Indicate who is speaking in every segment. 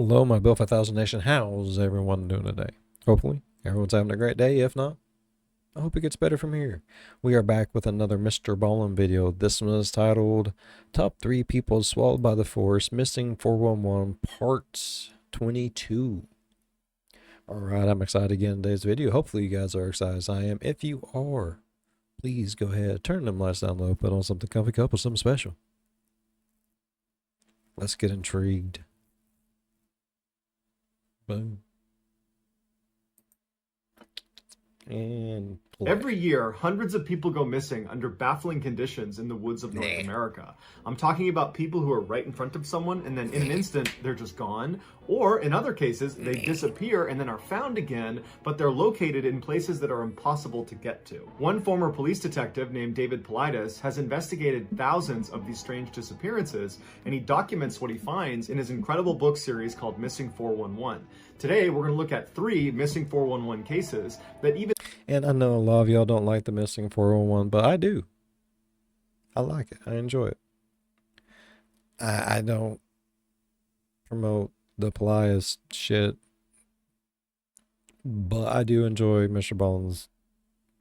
Speaker 1: Hello, my Bill 5000 Nation. How's everyone doing today? Hopefully, everyone's having a great day. If not, I hope it gets better from here. We are back with another MrBallen video. This one is titled Top 3 People Swallowed by the Force Missing 411 Part 22. Alright, I'm excited to get in today's video. Hopefully you guys are excited as I am. If you are, please go ahead, turn them lights down low, put on something comfy, cup with something special. Let's get intrigued. Boom. And play.
Speaker 2: Every year, hundreds of people go missing under baffling conditions in the woods of North America. I'm talking about people who are right in front of someone and then in an instant, they're just gone. Or in other cases, they disappear and then are found again, but they're located in places that are impossible to get to. One former police detective named David Paulides has investigated thousands of these strange disappearances, and he documents what he finds in his incredible book series called Missing 411. Today, we're going to look at 3 missing 411 cases that even...
Speaker 1: And I know a lot of y'all don't like the missing 411, but I do. I like it. I enjoy it. I don't promote the Paulides shit, but I do enjoy MrBallen's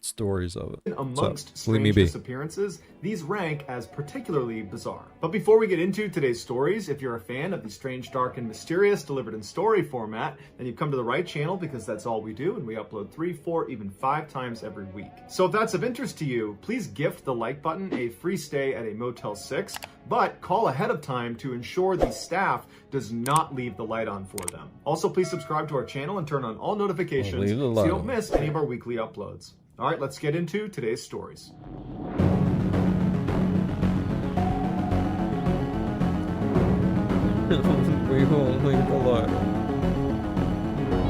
Speaker 1: stories of it.
Speaker 2: Amongst
Speaker 1: so, leave me
Speaker 2: strange
Speaker 1: be.
Speaker 2: disappearances, these rank as particularly bizarre. But before we get into today's stories, if you're a fan of the strange, dark, and mysterious delivered in story format, then you've come to the right channel because that's all we do, and we upload 3, 4, even 5 times every week. So if that's of interest to you, please gift the like button a free stay at a Motel 6, but call ahead of time to ensure the staff does not leave the light on for them. Also, please subscribe to our channel and turn on all notifications so you don't miss any of our weekly uploads. All right, let's get into today's stories.
Speaker 1: We will leave the light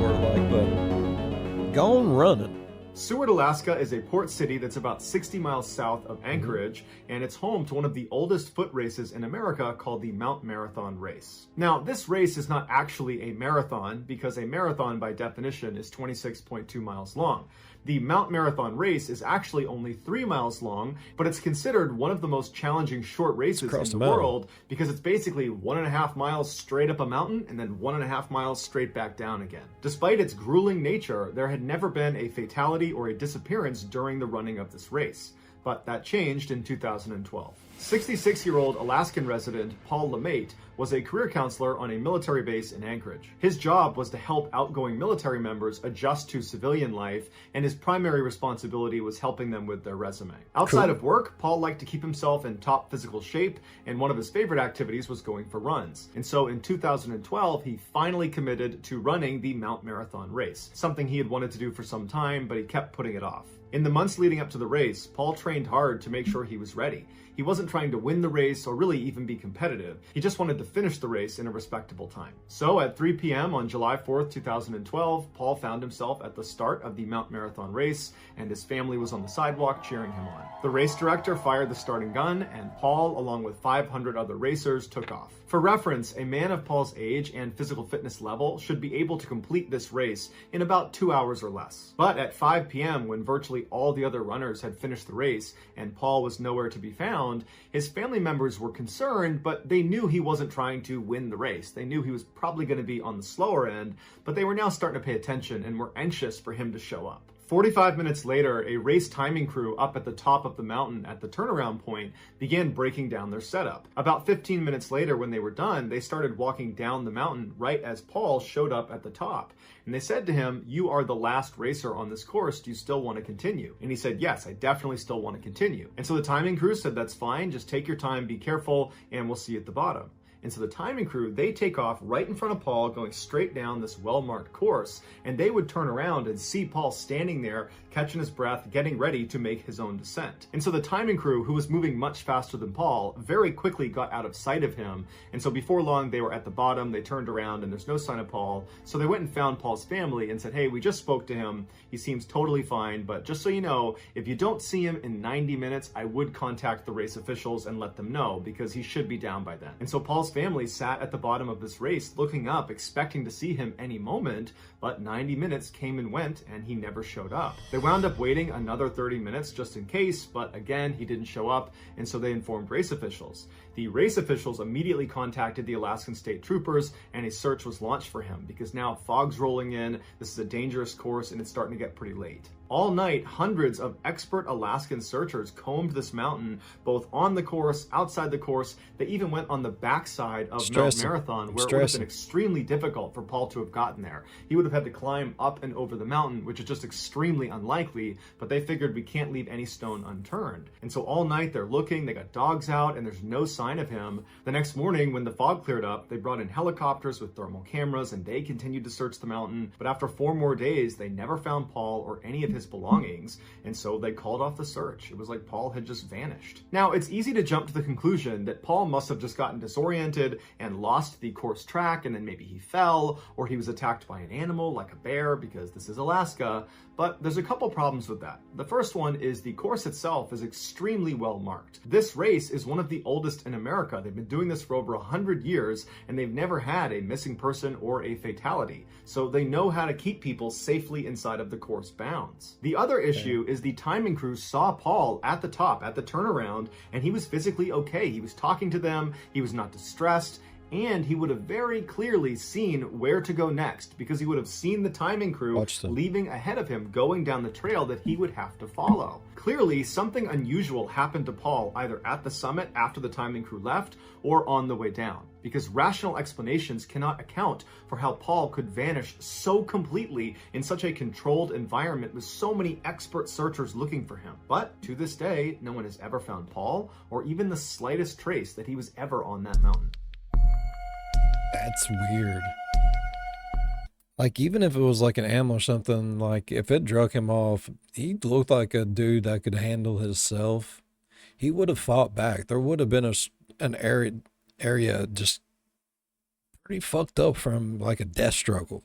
Speaker 1: or like button. Gone running.
Speaker 2: Seward, Alaska is a port city that's about 60 miles south of Anchorage, and it's home to one of the oldest foot races in America called the Mount Marathon Race. Now, this race is not actually a marathon because a marathon by definition is 26.2 miles long. The Mount Marathon Race is actually only 3 miles long, but it's considered one of the most challenging short races in the world because it's basically 1.5 miles straight up a mountain and then 1.5 miles straight back down again. Despite its grueling nature, there had never been a fatality or a disappearance during the running of this race, but that changed in 2012. 66-year-old Alaskan resident Paul LeMaitre was a career counselor on a military base in Anchorage. His job was to help outgoing military members adjust to civilian life, and his primary responsibility was helping them with their resume. Outside of work, Paul liked to keep himself in top physical shape, and one of his favorite activities was going for runs. And so in 2012, he finally committed to running the Mount Marathon Race, something he had wanted to do for some time, but he kept putting it off. In the months leading up to the race, Paul trained hard to make sure he was ready. He wasn't trying to win the race or really even be competitive. He just wanted to finish the race in a respectable time. So at 3 p.m. on July 4th, 2012, Paul found himself at the start of the Mount Marathon Race, and his family was on the sidewalk cheering him on. The race director fired the starting gun, and Paul, along with 500 other racers, took off. For reference, a man of Paul's age and physical fitness level should be able to complete this race in about 2 hours or less. But at 5 p.m., when virtually all the other runners had finished the race and Paul was nowhere to be found, his family members were concerned, but they knew he wasn't trying to win the race. They knew he was probably going to be on the slower end, but they were now starting to pay attention and were anxious for him to show up. 45 minutes later, a race timing crew up at the top of the mountain at the turnaround point began breaking down their setup. About 15 minutes later, when they were done, they started walking down the mountain right as Paul showed up at the top. And they said to him, "You are the last racer on this course. Do you still want to continue?" And he said, "Yes, I definitely still want to continue." And so the timing crew said, "That's fine. Just take your time, be careful, and we'll see you at the bottom." And so the timing crew, they take off right in front of Paul, going straight down this well-marked course, and they would turn around and see Paul standing there, catching his breath, getting ready to make his own descent. And so the timing crew, who was moving much faster than Paul, very quickly got out of sight of him. And so before long, they were at the bottom, they turned around, and there's no sign of Paul. So they went and found Paul's family and said, "Hey, we just spoke to him. He seems totally fine, but just so you know, if you don't see him in 90 minutes, I would contact the race officials and let them know, because he should be down by then." And so Paul's family sat at the bottom of this race looking up, expecting to see him any moment, but 90 minutes came and went and he never showed up. They wound up waiting another 30 minutes just in case, but again, he didn't show up, and so they informed race officials. The race officials immediately contacted the Alaskan state troopers, and a search was launched for him because now fog's rolling in, this is a dangerous course, and it's starting to get pretty late. All night, hundreds of expert Alaskan searchers combed this mountain, both on the course, outside the course. They even went on the backside of Mount Marathon, where it would have been extremely difficult for Paul to have gotten there. He would have had to climb up and over the mountain, which is just extremely unlikely, but they figured we can't leave any stone unturned. And so all night they're looking, they got dogs out, and there's no sign of him. The next morning, when the fog cleared up, they brought in helicopters with thermal cameras, and they continued to search the mountain. But after 4 more days, they never found Paul or any of his belongings, and so they called off the search. It was like Paul had just vanished. Now, it's easy to jump to the conclusion that Paul must have just gotten disoriented and lost the course track, and then maybe he fell, or he was attacked by an animal like a bear, because this is Alaska. But there's a couple problems with that. The first one is the course itself is extremely well marked. This race is one of the oldest in America. They've been doing this for over 100 years, and they've never had a missing person or a fatality. So they know how to keep people safely inside of the course bounds. The other issue is the timing crew saw Paul at the top, at the turnaround, and he was physically okay. He was talking to them, he was not distressed, and he would have very clearly seen where to go next, because he would have seen the timing crew leaving ahead of him, going down the trail that he would have to follow. Clearly, something unusual happened to Paul either at the summit after the timing crew left or on the way down, because rational explanations cannot account for how Paul could vanish so completely in such a controlled environment with so many expert searchers looking for him. But to this day, no one has ever found Paul or even the slightest trace that he was ever on that mountain.
Speaker 1: That's weird. Like, even if it was like an animal or something, like if it drug him off, he looked like a dude that could handle himself. He would have fought back. There would have been an area just pretty fucked up from like a death struggle.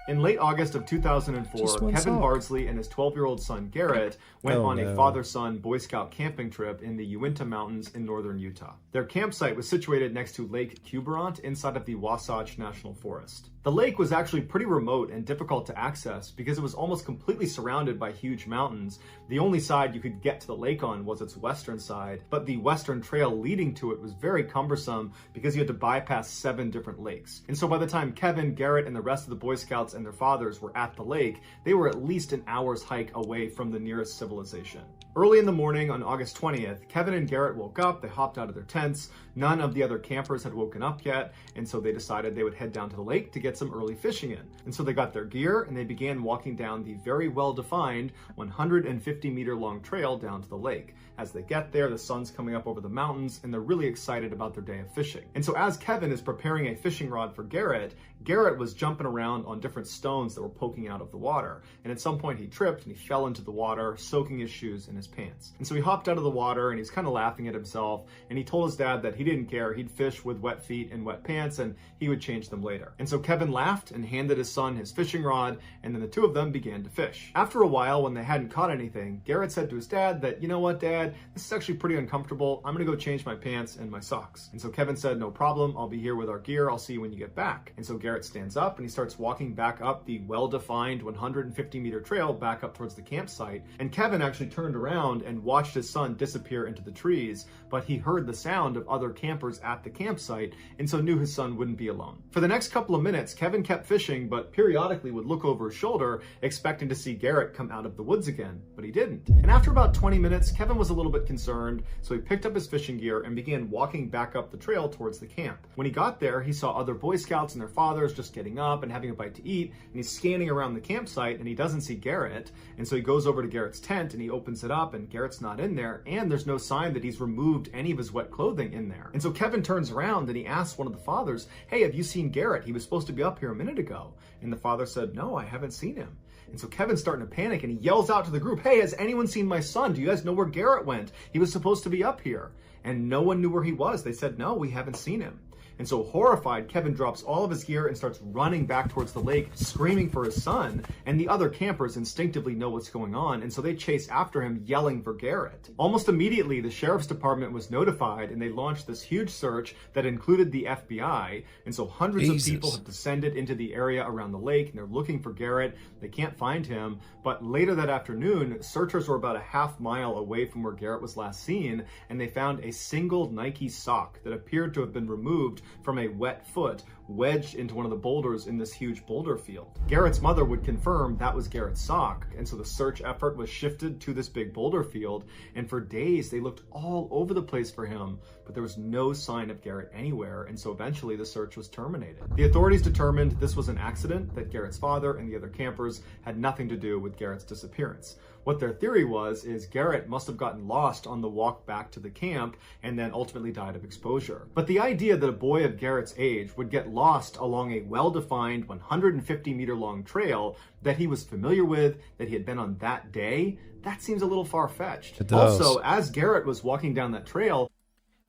Speaker 2: In late August of 2004, Kevin Bardsley and his 12-year-old son Garrett went on a father-son Boy Scout camping trip in the Uinta Mountains in northern Utah. Their campsite was situated next to Lake Quiberon inside of the Wasatch National Forest. The lake was actually pretty remote and difficult to access because it was almost completely surrounded by huge mountains. The only side you could get to the lake on was its western side, but the western trail leading to it was very cumbersome because you had to bypass 7 different lakes. And so by the time Kevin, Garrett, and the rest of the Boy Scouts and their fathers were at the lake, they were at least an hour's hike away from the nearest civilization. Early in the morning on August 20th, Kevin and Garrett woke up, they hopped out of their tents. None of the other campers had woken up yet, and so they decided they would head down to the lake to get some early fishing in. And so they got their gear and they began walking down the very well-defined 150-meter long trail down to the lake. As they get there, the sun's coming up over the mountains and they're really excited about their day of fishing. And so as Kevin is preparing a fishing rod for Garrett, Garrett was jumping around on different stones that were poking out of the water. And at some point he tripped and he fell into the water, soaking his shoes and his pants. And so he hopped out of the water and he's kind of laughing at himself. And he told his dad that he didn't care. He'd fish with wet feet and wet pants and he would change them later. And so Kevin laughed and handed his son his fishing rod, and then the two of them began to fish. After a while, when they hadn't caught anything, Garrett said to his dad that, you know what, Dad, this is actually pretty uncomfortable. I'm gonna go change my pants and my socks. And so Kevin said, no problem. I'll be here with our gear. I'll see you when you get back. And so Garrett stands up and he starts walking back up the well-defined 150-meter trail back up towards the campsite. And Kevin actually turned around and watched his son disappear into the trees, but he heard the sound of other campers at the campsite and so knew his son wouldn't be alone. For the next couple of minutes, Kevin kept fishing, but periodically would look over his shoulder, expecting to see Garrett come out of the woods again, but he didn't. And after about 20 minutes, Kevin was a little bit concerned, so he picked up his fishing gear and began walking back up the trail towards the camp. When he got there, he saw other Boy Scouts and their fathers just getting up and having a bite to eat, and he's scanning around the campsite and he doesn't see Garrett, and so he goes over to Garrett's tent and he opens it up and Garrett's not in there, and there's no sign that he's removed any of his wet clothing in there. And so Kevin turns around and he asks one of the fathers, hey, have you seen Garrett? He was supposed to be up here a minute ago. And the father said, no, I haven't seen him. And so Kevin's starting to panic and he yells out to the group, hey, has anyone seen my son? Do you guys know where Garrett went? He was supposed to be up here. And no one knew where he was. They said, no, we haven't seen him. And so horrified, Kevin drops all of his gear and starts running back towards the lake, screaming for his son. And the other campers instinctively know what's going on, and so they chase after him, yelling for Garrett. Almost immediately, the sheriff's department was notified, and they launched this huge search that included the FBI. And so hundreds of people have descended into the area around the lake, and they're looking for Garrett. They can't find him, but later that afternoon, searchers were about a half-mile away from where Garrett was last seen, and they found a single Nike sock that appeared to have been removed from a wet foot, wedged into one of the boulders in this huge boulder field. Garrett's mother would confirm that was Garrett's sock, and so the search effort was shifted to this big boulder field, and for days they looked all over the place for him, but there was no sign of Garrett anywhere, and so eventually the search was terminated. The authorities determined this was an accident, that Garrett's father and the other campers had nothing to do with Garrett's disappearance. What their theory was is Garrett must have gotten lost on the walk back to the camp and then ultimately died of exposure. But the idea that a boy of Garrett's age would get lost along a well-defined 150-meter long trail that he was familiar with, that he had been on that day, that seems a little far-fetched. Also, as Garrett was walking down that trail...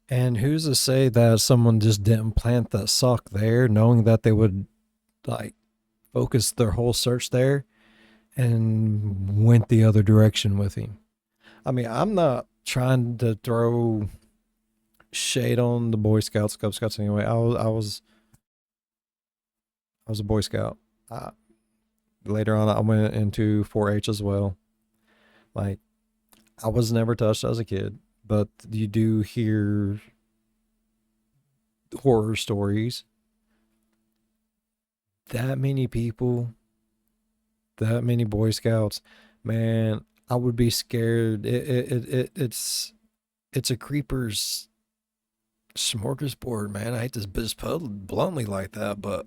Speaker 1: And who's to say that someone just didn't plant that sock there, knowing that they would, like, focus their whole search there? And went the other direction with him. I mean, I'm not trying to throw shade on the Boy Scouts, Cub Scouts anyway. I was a Boy Scout. Later on, I went into 4-H as well. Like, I was never touched as a kid, but you do hear horror stories. That many people, that many Boy Scouts, man, I would be scared. It's a creeper's smorgasbord, man. I hate to just put it bluntly like that, but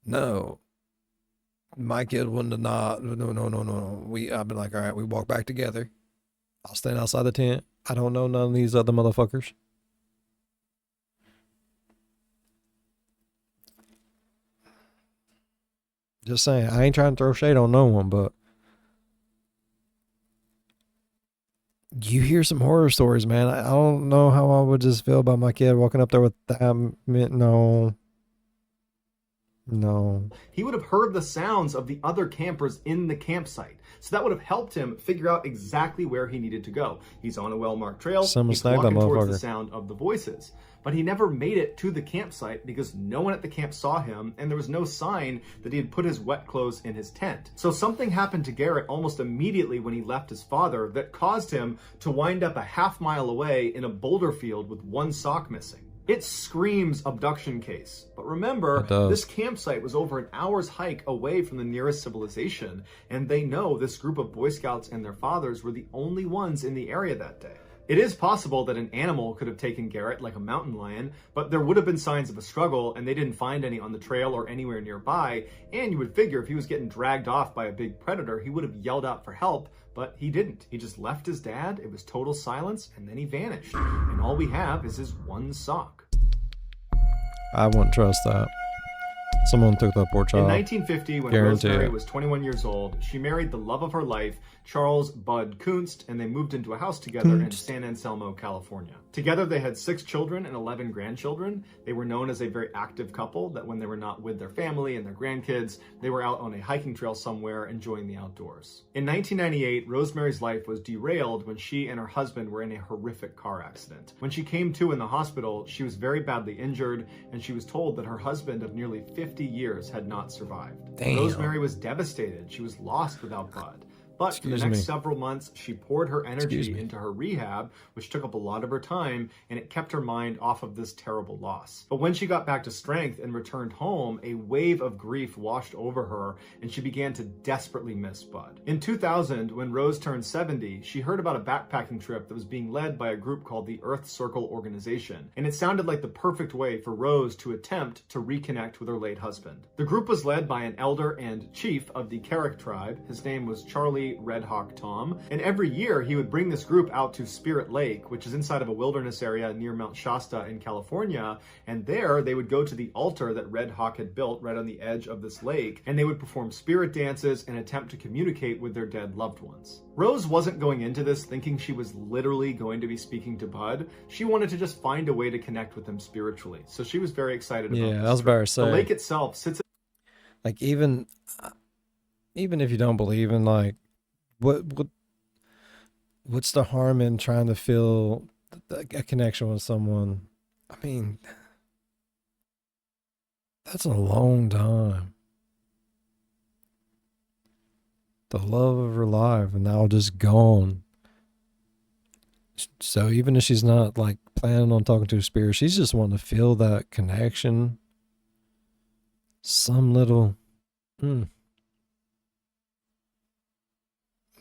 Speaker 1: no, my kid wouldn't have not. No. I've been like, all right, we walk back together. I'll stand outside the tent. I don't know none of these other motherfuckers. Just saying, I ain't trying to throw shade on no one, but you hear some horror stories, man. I don't know how I would just feel about my kid walking up there with that. No.
Speaker 2: He would have heard the sounds of the other campers in the campsite. So that would have helped him figure out exactly where he needed to go. He's on a well-marked trail. He's walking towards the sound of the voices. But he never made it to the campsite because no one at the camp saw him, and there was no sign that he had put his wet clothes in his tent. So something happened to Garrett almost immediately when he left his father that caused him to wind up a half-mile away in a boulder field with one sock missing. It screams abduction case. But remember, this campsite was over an hour's hike away from the nearest civilization, and they know this group of Boy Scouts and their fathers were the only ones in the area that day. It is possible that an animal could have taken Garrett, like a mountain lion, but there would have been signs of a struggle, and they didn't find any on the trail or anywhere nearby, and you would figure if he was getting dragged off by a big predator, he would have yelled out for help, but he didn't. He just left his dad, it was total silence, and then he vanished. And all we have is his one sock.
Speaker 1: I wouldn't trust that. Someone took that poor child.
Speaker 2: In 1950, when Rosemary was 21 years old, she married the love of her life, Charles Bud Kunst, and they moved into a house together in San Anselmo, California. Together, they had 6 children and 11 grandchildren. They were known as a very active couple, that when they were not with their family and their grandkids, they were out on a hiking trail somewhere enjoying the outdoors. In 1998, Rosemary's life was derailed when she and her husband were in a horrific car accident. When she came to in the hospital, she was very badly injured, and she was told that her husband of nearly 50 years had not survived.
Speaker 1: Damn.
Speaker 2: Rosemary was devastated. She was lost without Bud. But for the next several months, she poured her energy into her rehab, which took up a lot of her time, and it kept her mind off of this terrible loss. But when she got back to strength and returned home, a wave of grief washed over her, and she began to desperately miss Bud. In 2000, when Rose turned 70, she heard about a backpacking trip that was being led by a group called the Earth Circle Organization, and it sounded like the perfect way for Rose to attempt to reconnect with her late husband. The group was led by an elder and chief of the Carrick tribe. His name was Charlie Sherry, Red Hawk Tom. And every year he would bring this group out to Spirit Lake, which is inside of a wilderness area near Mount Shasta in California. And there they would go to the altar that Red Hawk had built right on the edge of this lake, and they would perform spirit dances and attempt to communicate with their dead loved ones. Rose wasn't going into this thinking she was literally going to be speaking to Bud. She wanted to just find a way to connect with him spiritually. So she was very excited about this.
Speaker 1: Yeah, I was about to say.
Speaker 2: The lake itself sits
Speaker 1: like even if you don't believe in like what's the harm in trying to feel a connection with someone? I mean, that's a long time. The love of her life, and now just gone. So even if she's not like planning on talking to a spirit, she's just wanting to feel that connection. Some little, man,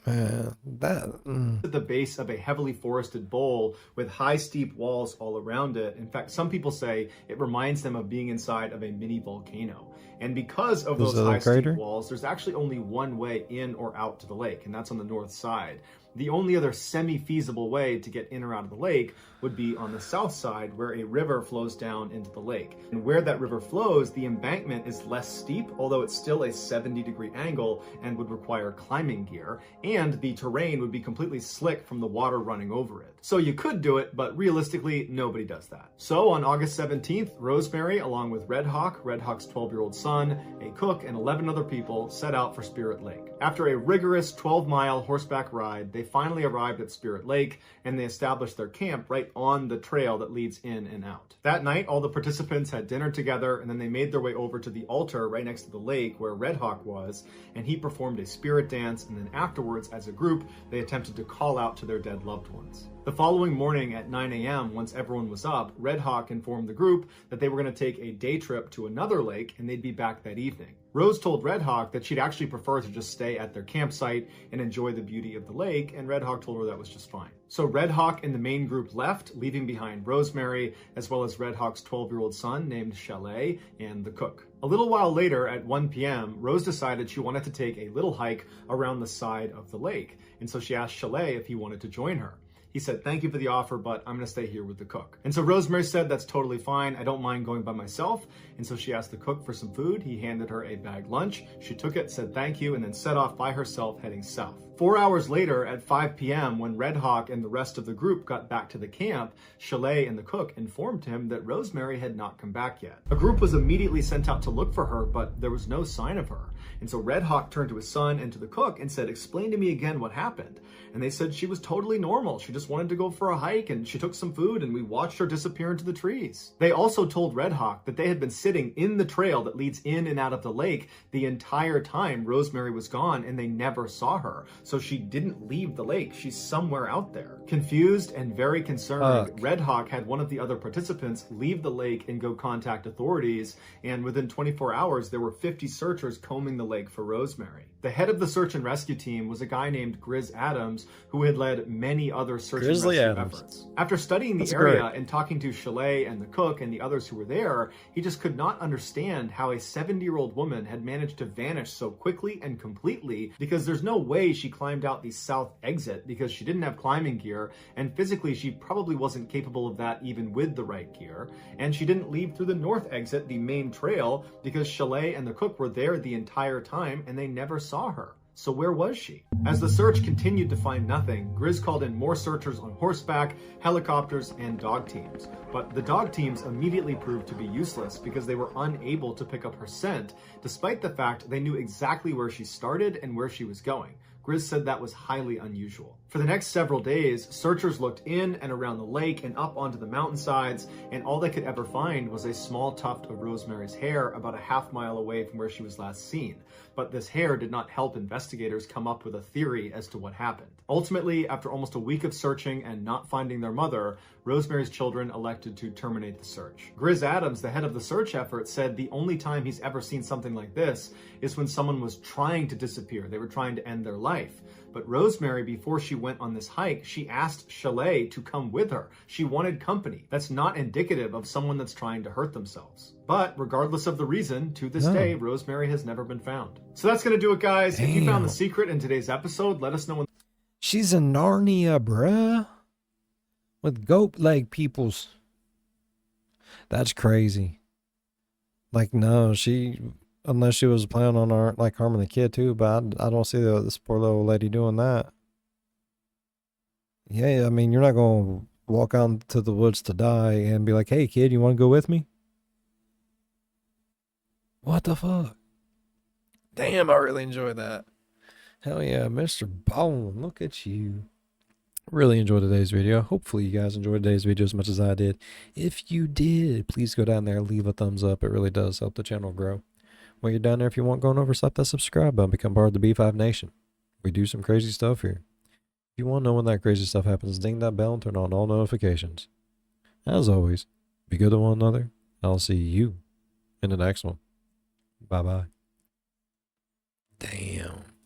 Speaker 1: that.
Speaker 2: at the base of a heavily forested bowl with high, steep walls all around it. In fact, some people say it reminds them of being inside of a mini volcano. And because of those high, steep walls, there's actually only one way in or out to the lake, and that's on the north side. The only other semi-feasible way to get in or out of the lake would be on the south side, where a river flows down into the lake. And where that river flows, the embankment is less steep, although it's still a 70-degree angle and would require climbing gear, and the terrain would be completely slick from the water running over it. So you could do it, but realistically, nobody does that. So on August 17th, Rosemary, along with Red Hawk, Red Hawk's 12-year-old son, a cook, and 11 other people set out for Spirit Lake. After a rigorous 12-mile horseback ride, they finally arrived at Spirit Lake, and they established their camp right on the trail that leads in and out. That night, all the participants had dinner together, and then they made their way over to the altar right next to the lake where Red Hawk was, and he performed a spirit dance, and then afterwards, as a group, they attempted to call out to their dead loved ones. The following morning at 9 a.m., once everyone was up, Red Hawk informed the group that they were going to take a day trip to another lake, and they'd be back that evening. Rose told Red Hawk that she'd actually prefer to just stay at their campsite and enjoy the beauty of the lake, and Red Hawk told her that was just fine. So Red Hawk and the main group left, leaving behind Rosemary, as well as Red Hawk's 12-year-old son named Chalet, and the cook. A little while later, at 1 p.m., Rose decided she wanted to take a little hike around the side of the lake, and so she asked Chalet if he wanted to join her. He said, "Thank you for the offer, but I'm going to stay here with the cook." And so Rosemary said, "That's totally fine. I don't mind going by myself." And so she asked the cook for some food. He handed her a bag lunch. She took it, said thank you, and then set off by herself heading south. 4 hours later, at 5 p.m., when Red Hawk and the rest of the group got back to the camp, Chalet and the cook informed him that Rosemary had not come back yet. A group was immediately sent out to look for her, but there was no sign of her. And so Red Hawk turned to his son and to the cook and said, "Explain to me again what happened." And they said she was totally normal. She just wanted to go for a hike, and she took some food, and we watched her disappear into the trees. They also told Red Hawk that they had been sitting in the trail that leads in and out of the lake the entire time Rosemary was gone, and they never saw her. So she didn't leave the lake. She's somewhere out there. Confused and very concerned, Red Hawk had one of the other participants leave the lake and go contact authorities, and within 24 hours, there were 50 searchers combing the lake for Rosemary. The head of the search and rescue team was a guy named Grizz Adams, who had led many other search and rescue efforts. After studying the area and talking to Chalet and the cook and the others who were there, he just could not understand how a 70-year-old woman had managed to vanish so quickly and completely, because there's no way she climbed out the south exit because she didn't have climbing gear, and physically she probably wasn't capable of that even with the right gear. And she didn't leave through the north exit, the main trail, because Chalet and the cook were there the entire time and they never saw her. So where was she? As the search continued to find nothing, Grizz called in more searchers on horseback, helicopters, and dog teams. But the dog teams immediately proved to be useless because they were unable to pick up her scent, despite the fact they knew exactly where she started and where she was going. Grizz said that was highly unusual. For the next several days, searchers looked in and around the lake and up onto the mountainsides, and all they could ever find was a small tuft of Rosemary's hair about a half-mile away from where she was last seen. But this hair did not help investigators come up with a theory as to what happened. Ultimately, after almost a week of searching and not finding their mother, Rosemary's children elected to terminate the search. Grizz Adams, the head of the search effort, said the only time he's ever seen something like this is when someone was trying to disappear. They were trying to end their life. But Rosemary, before she went on this hike, she asked Chalet to come with her. She wanted company. That's not indicative of someone that's trying to hurt themselves. But regardless of the reason, to this day, Rosemary has never been found. So that's going to do it, guys. If you found the secret in today's episode, let us know.
Speaker 1: She's in Narnia, bruh. With goat leg peoples. That's crazy. Like, no, unless she was planning on harming the kid too, but I don't see this poor little lady doing that. Yeah, I mean, you're not going to walk out into the woods to die and be like, hey kid, you want to go with me? What the fuck? Damn, I really enjoyed that. Hell yeah, MrBallen, look at you. Really enjoyed today's video. Hopefully you guys enjoyed today's video as much as I did. If you did, please go down there, leave a thumbs up. It really does help the channel grow. While you're down there, if you want, going over, slap that subscribe button, become part of the B5 Nation. We do some crazy stuff here. If you want to know when that crazy stuff happens, ding that bell and turn on all notifications. As always, be good to one another. I'll see you in the next one. Bye-bye. Damn.